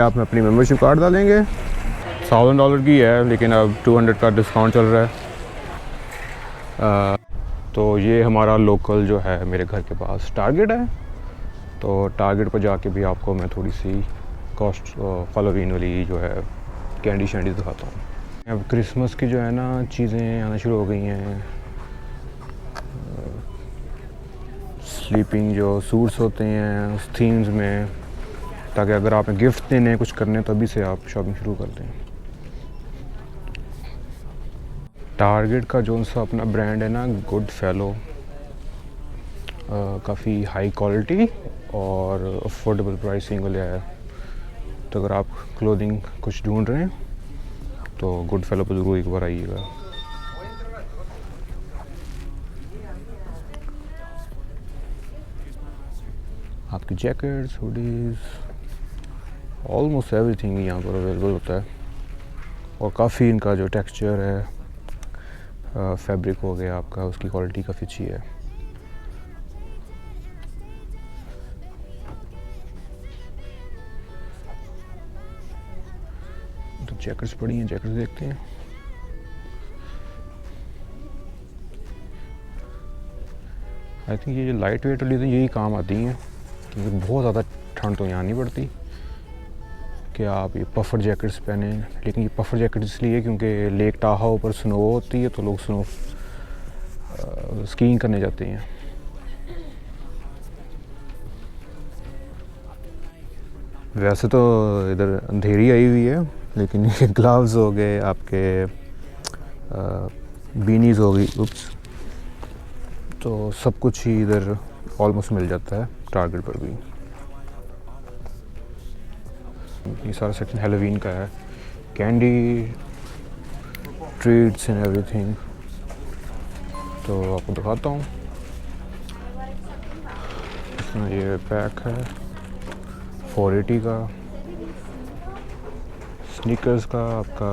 आप अपनी membership card डालेंगे। $1000 की है लेकिन अब 200 का डिस्काउंट चल रहा है। तो ये हमारा लोकल जो है मेरे घर के पास टारगेट है, तो टारगेट पर जाके भी आपको मैं थोड़ी सी कॉस्ट हेलोवीन वाली जो है कैंडी शैंडी दिखाता हूँ। अब क्रिसमस की जो है ना चीज़ें आना शुरू हो गई हैं। स्लीपिंग जो सूट्स होते हैं उस थीम्स में, ताकि अगर आपने गिफ्ट देने कुछ करने तभी से आप शॉपिंग शुरू कर दें। टारगेट का जो सा अपना ब्रांड है ना गुड फेलो, काफ़ी हाई क्वालिटी और अफोर्डेबल प्राइसिंग वाले है। तो अगर आप क्लोथिंग कुछ ढूंढ रहे हैं तो गुड फेलो पर ज़रूर एक बार आइएगा। आपकी जैकेट्स, हुडीज़, ऑलमोस्ट एवरीथिंग यहाँ पर अवेलेबल होता है। और काफ़ी इनका जो टेक्सचर है, फैब्रिक हो गया आपका, उसकी क्वालिटी काफ़ी अच्छी है। तो जैकेट्स पड़ी हैं, जैकेट्स देखते हैं। आई थिंक ये जो लाइट वेट वाली यही काम आती हैं, क्योंकि बहुत ज़्यादा ठंड तो यहाँ नहीं पड़ती कि आप ये पफ़र जैकेट्स पहने। लेकिन ये पफ़र जैकेट इसलिए क्योंकि लेक टाहाओ पर स्नो होती है तो लोग स्नो स्कीइंग करने जाते हैं। वैसे तो इधर अंधेरी आई हुई है, लेकिन ये ग्लव्स हो गए आपके, बीनीज़ हो गई, उप्स, तो सब कुछ ही इधर ऑलमोस्ट मिल जाता है टारगेट पर भी। ये सारा सेक्शन हेलोवीन का है, कैंडी, ट्रीट्स एंड एवरीथिंग। तो आपको दिखाता हूँ। इसमें ये पैक है 480 का, स्नीकर्स का आपका,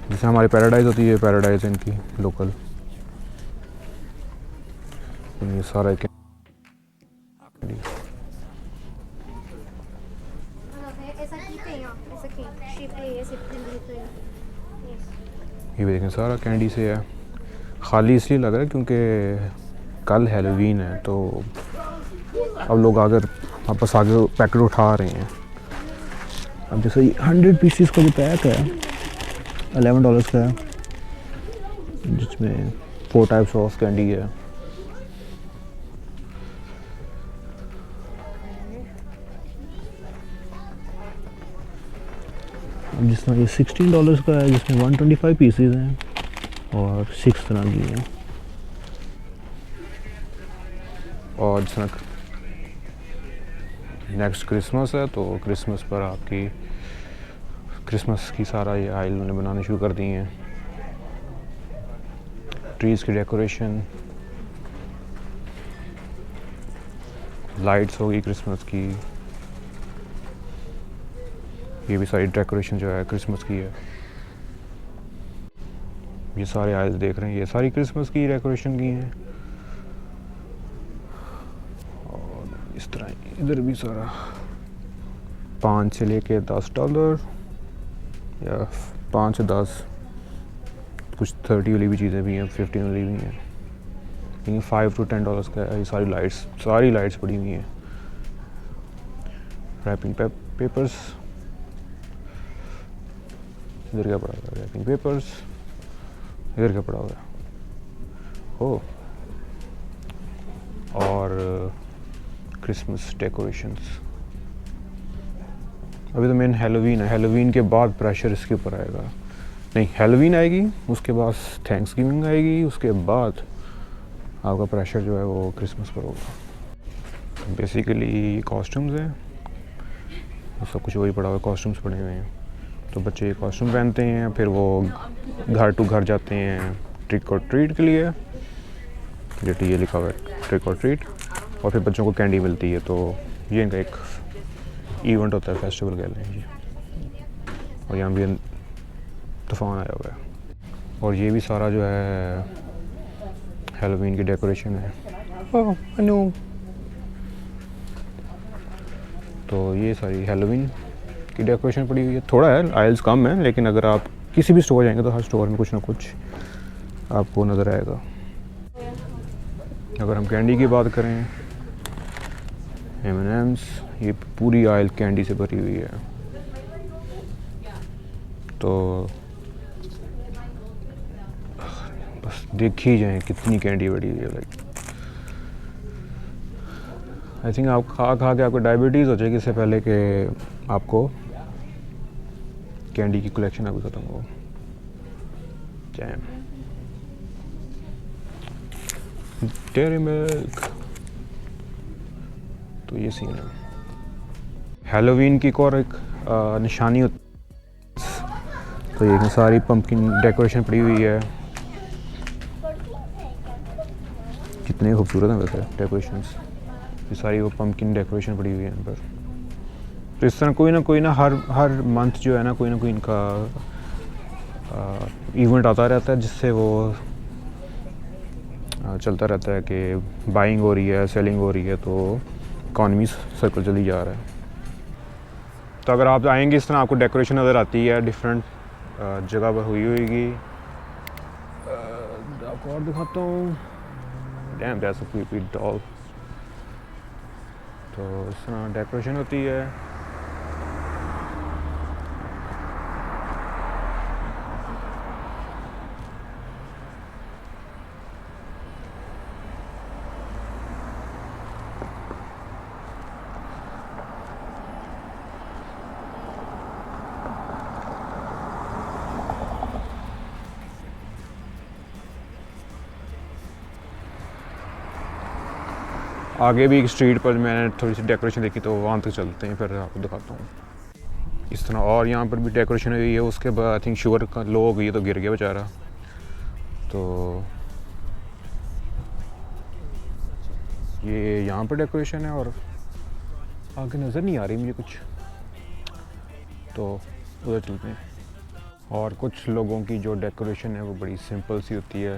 जैसे हमारी पैराडाइज होती है, पैराडाइज इनकी लोकल। ये सारा एक ये भी देखें सारा कैंडी से है। खाली इसलिए लग रहा है क्योंकि कल हेलोवीन है, तो अब लोग अगर वापस आगे पैकेट उठा रहे हैं। अब जैसे 100 पीसीस का जो पैक है $11 का है, जिसमें 4 टाइप्स ऑफ कैंडी है। अब जिस तरह ये $16 का है, जिसमें 125 पीसीज हैं और 6 तरह की हैं। और जिस तरह नेक्स्ट क्रिसमस है, तो क्रिसमस पर आपकी क्रिसमस की सारा ये आइल उन्होंने बनाने शुरू कर दी हैं। ट्रीज़ की डेकोरेशन, लाइट्स होगी क्रिसमस की, ये भी सारी डेकोरेशन जो है क्रिसमस की है। ये सारे आइल्स देख रहे हैं, ये सारी क्रिसमस की डेकोरेशन की हैं। और इस तरह इधर भी सारा 5 से लेके $10 या 5 से 10, कुछ 30 वाली भी चीज़ें भी हैं, 15 वाली भी हैं, लेकिन $5 to $10 का है। ये सारी लाइट्स पड़ी हुई हैं। रैपिंग पेपर्स, इधर क्या पड़ा हुआ है, रैपिंग पेपर्स, इधर क्या पड़ा हुआ है, हो, और क्रिसमस डेकोरेशंस। अभी तो मेन हेलोवीन है, हेलोवीन के बाद प्रेशर इसके ऊपर आएगा। नहीं, हेलोवीन आएगी, उसके बाद थैंक्सगिविंग आएगी, उसके बाद आपका प्रेशर जो है वो क्रिसमस पर होगा। बेसिकली कॉस्ट्यूम्स हैं, सब कुछ वही पड़ा हुआ है, कॉस्ट्यूम्स पड़े हुए हैं। तो बच्चे कॉस्ट्यूम पहनते हैं, फिर वो घर टू घर जाते हैं ट्रिक और ट्रीट के लिए, ये लिखा हुआ है ट्रिक और ट्रीट, और फिर बच्चों को कैंडी मिलती है। तो ये इनका एक इवेंट होता है, फेस्टिवल कह लें जी। और यहाँ भी तूफ़ान आया हुआ है। और ये भी सारा जो है हेलोवीन की डेकोरेशन है। ओह नो, तो ये सारी हेलोवीन की डेकोरेशन पड़ी हुई है। थोड़ा है, आइल्स कम है, लेकिन अगर आप किसी भी स्टोर जाएंगे तो हर स्टोर में कुछ ना कुछ आपको नज़र आएगा। अगर हम कैंडी की बात करें, M&M's, ये पूरी आइल कैंडी से भरी हुई है। तो बस देख ही जाएं कितनी कैंडी बड़ी हुई है। लाइक आई थिंक आप खा खा के आपको डायबिटीज़ हो जाएगी इससे पहले कि आपको कैंडी की कलेक्शन अभी ख़त्म हो। Jam, dairy milk. तो ये सीन है। हैलोवीन की एक और एक निशानी होती है। तो ये सारी पंपकिन डेकोरेशन पड़ी हुई है। कितने खूबसूरत हैं वैसे डेकोरेशंस। ये सारी वो पंपकिन डेकोरेशन पड़ी हुई है यहाँ पर। तो इस तरह कोई ना हर मंथ जो है ना कोई इनका इवेंट आता रहता है, जिससे वो चलता रहता है कि बाइंग हो रही है, सेलिंग हो रही है, तो इकॉनमी सर्कल चली जा रहा है। तो अगर आप आएंगे इस तरह आपको डेकोरेशन नज़र आती है, डिफरेंट जगह पर हुई होगी। आपको और दिखाता हूँ। Dam, that's a creepy doll. तो इस तरह डेकोरेशन होती है। आगे भी एक स्ट्रीट पर मैंने थोड़ी सी डेकोरेशन देखी, तो वहाँ तक चलते हैं, फिर आपको दिखाता हूँ। इस तरह और यहाँ पर भी डेकोरेशन हुई है। उसके बाद आई थिंक शुगर का लो हो गई, तो गिर गया बेचारा। तो ये यहाँ पर डेकोरेशन है और आगे नज़र नहीं आ रही मुझे कुछ, तो उधर चलते हैं। और कुछ लोगों की जो डेकोरेशन है वो बड़ी सिंपल सी होती है,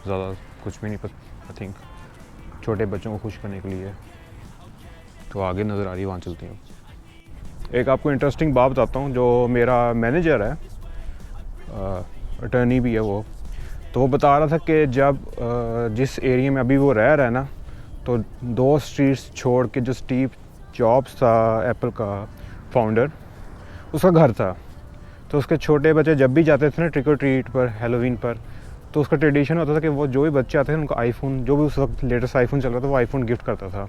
ज़्यादा कुछ भी नहीं। आई थिंक छोटे बच्चों को खुश करने के लिए। तो आगे नज़र आ रही है, वहाँ चलते हैं। एक आपको इंटरेस्टिंग बात बताता हूँ। जो मेरा मैनेजर है, अटर्नी भी है वो, तो वो बता रहा था कि जब जिस एरिया में अभी वो रह रहा है ना, तो 2 स्ट्रीट्स छोड़ के जो स्टीव जॉब्स था, एप्पल का फाउंडर, उसका घर था। तो उसके छोटे बच्चे जब भी जाते थे ना ट्रिक और ट्रीट पर, हैलोवीन पर, तो उसका ट्रेडिशन होता था कि वो जो भी बच्चे आते थे उनको आईफोन, जो भी उस वक्त लेटेस्ट आईफोन चल रहा था, वो आईफोन गिफ्ट करता था।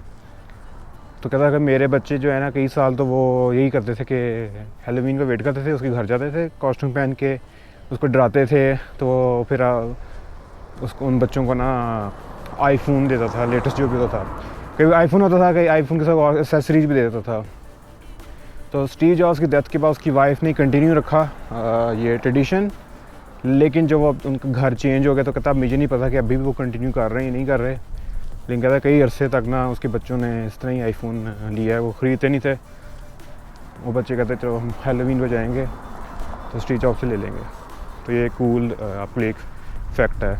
तो कहता था कि मेरे बच्चे जो है ना कई साल तो वो यही करते थे कि हैलोवीन का वेट करते थे, उसके घर जाते थे कॉस्ट्यूम पहन के, उसको डराते थे। तो फिर उसको उन बच्चों को ना आईफोन देता था, लेटेस्ट जो भी होता था। कई आईफोन होता था, कई आईफोन के साथ एसेसरीज भी दे देता था। तो स्टीव जॉब्स की डेथ के बाद उसकी वाइफ ने कंटिन्यू रखा ये ट्रेडिशन। लेकिन जब वो उनका घर चेंज हो गया तो कहता मुझे नहीं पता कि अभी भी वो कंटिन्यू कर रहे हैं या नहीं कर रहे। लेकिन कहता कई अरसे तक ना उसके बच्चों ने इस तरह ही आईफोन लिया है, वो ख़रीदते नहीं थे। वो बच्चे कहते चलो हम हैलोवीन पर जाएंगे तो स्टीव जॉब्स से ले लेंगे। तो ये कूल आपको एक फैक्ट है।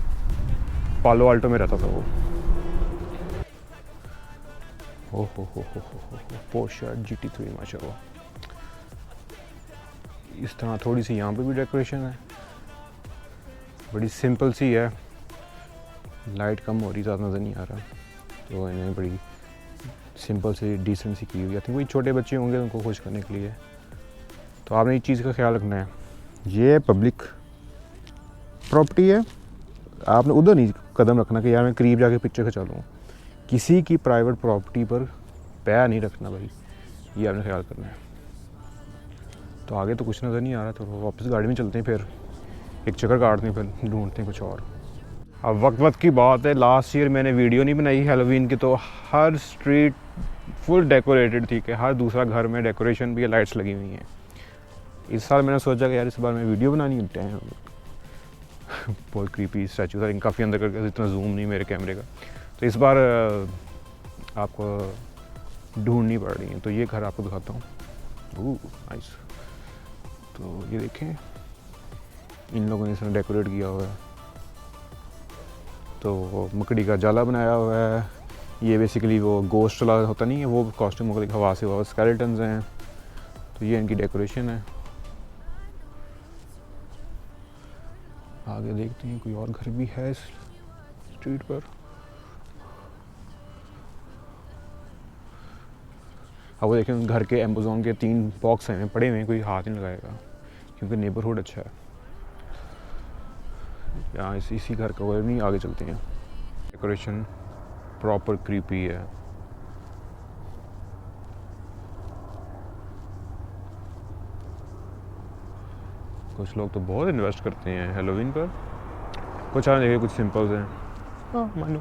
पालो आल्टो में रहता था वो। हो पोर्शे GT3 माशाल्लाह। इस तरह थोड़ी सी यहाँ पे भी डेकोरेशन है, बड़ी सिंपल सी है। लाइट कम हो रही, ज़्यादा नज़र नहीं आ रहा। तो इन्हें बड़ी सिंपल सी डिसेंट सी की हुई थी। वही छोटे बच्चे होंगे उनको खुश करने के लिए। तो आपने एक चीज़ का ख्याल रखना है, ये पब्लिक प्रॉपर्टी है। आपने उधर नहीं कदम रखना कि यार मैं करीब जाके पिक्चर खिंचा लूँ। किसी की प्राइवेट प्रॉपर्टी पर पैर नहीं रखना भाई, ये आपने ख्याल करना है। तो आगे तो कुछ नज़र नहीं आ रहा, तो वापस गाड़ी में चलते हैं, फिर एक चक्कर काटते हैं, फिर ढूंढते हैं कुछ और। अब वक्त की बात है, लास्ट ईयर मैंने वीडियो नहीं बनाई हैलोवीन की, तो हर स्ट्रीट फुल डेकोरेटेड थी कि हर दूसरा घर में डेकोरेशन भी है, लाइट्स लगी हुई हैं। इस साल मैंने सोचा कि यार इस बार मैं वीडियो बनानी होते हैं। बहुत क्रीपी स्टैचू था, काफ़ी अंदर करके, इतना जूम नहीं मेरे कैमरे का। तो इस बार आपको ढूंढनी पड़ रही है। तो ये घर आपको दिखाता हूँ। नाइस। तो ये देखें, इन लोगों ने इसमें डेकोरेट किया हुआ है। तो मकड़ी का जाला बनाया हुआ है। ये बेसिकली वो गोश्त वाला होता नहीं है, वो कॉस्ट्यूम मकड़ी हवा से हुआ, स्केलेटन्स हैं। तो ये इनकी डेकोरेशन है। आगे देखते हैं कोई और घर भी है इस स्ट्रीट पर। अब वो देखें घर के अमेज़न के 3 बॉक्स हैं पड़े हुए हैं, कोई हाथ नहीं लगाएगा क्योंकि नेबरहुड अच्छा है यहाँ। इसी घर का नहीं, आगे चलते हैं। डेकोरेशन प्रॉपर क्रीपी है। कुछ लोग तो बहुत इन्वेस्ट करते हैं हैलोवीन पर, कुछ आ देखिए कुछ सिंपल्स हैं। हाँ मानो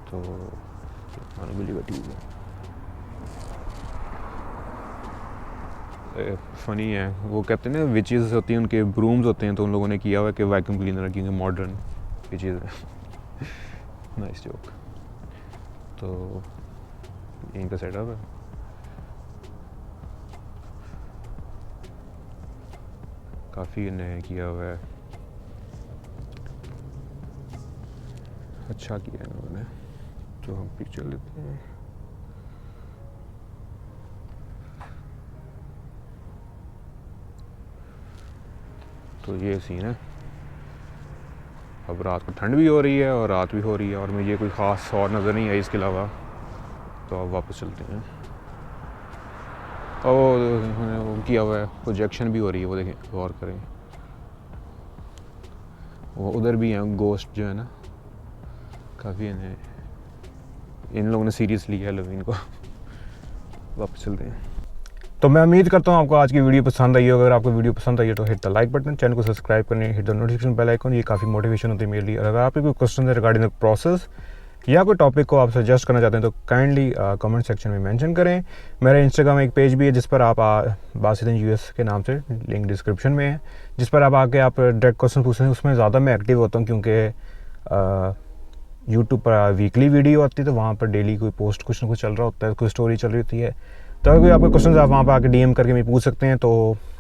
तो मानो बिल्ली का ट्यूब है। फ़नी है, वो कहते हैं ना विचेस होती हैं उनके ब्रूम्स होते हैं, तो उन लोगों ने किया हुआ है कि वैक्यूम क्लीनर क्योंकि मॉडर्न विचेस है। Nice joke. तो इनका सेटअप है। काफ़ी इन्हें किया हुआ है, अच्छा किया है इन्होंने। तो हम पिक्चर लेते हैं। तो ये सीन है। अब रात को ठंड भी हो रही है और रात भी हो रही है और मुझे कोई ख़ास और नज़र नहीं आई इसके अलावा, तो अब वापस चलते हैं। और वो किया हुआ है, प्रोजेक्शन भी हो रही है, वो देखें गौर करें। वो उधर भी हैं गोस्ट जो है ना, काफ़ी इन्हें इन लोगों ने सीरियस लिया हैलोवीन को। वापस चलते हैं। तो मैं उम्मीद करता हूँ आपको आज की वीडियो पसंद आई हो। अगर आपको वीडियो पसंद आई है तो hit the like button, channel को सब्सक्राइब करने, hit the notification bell icon, ये काफ़ी मोटिवेशन होती है मेरे लिए। अगर आपके कोई क्वेश्चन है रिगार्डिंग द प्रोसेस या कोई टॉपिक को आप सजेस्ट करना चाहते हैं तो काइंडली कमेंट सेक्शन में मेंशन करें। मेरा इंस्टाग्राम एक पेज भी है जिस पर आप बासित यूएस के नाम से, लिंक डिस्क्रिप्शन में है, जिस पर आप आके आप डायरेक्ट क्वेश्चन पूछते हैं। उसमें ज़्यादा मैं एक्टिव होता हूँ क्योंकि यूट्यूब पर वीकली वीडियो आती है, तो वहाँ पर डेली कोई पोस्ट कुछ ना कुछ चल रहा होता है, कोई स्टोरी चल रही होती है। तो अगर कोई आपके क्वेश्चन आप वहाँ पर आके DM करके मैं पूछ सकते हैं। तो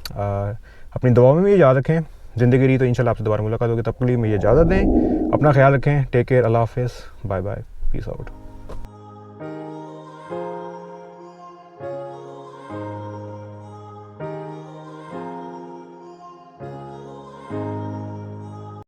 अपनी दुआ में भी याद रखें। ज़िंदगी रही तो इंशाल्लाह आपसे दोबारा मुलाकात होगी। तब के लिए मुझे इजाज़त दें। अपना ख्याल रखें। Take care. अल्लाह हाफ़िज़। Bye bye. Peace out.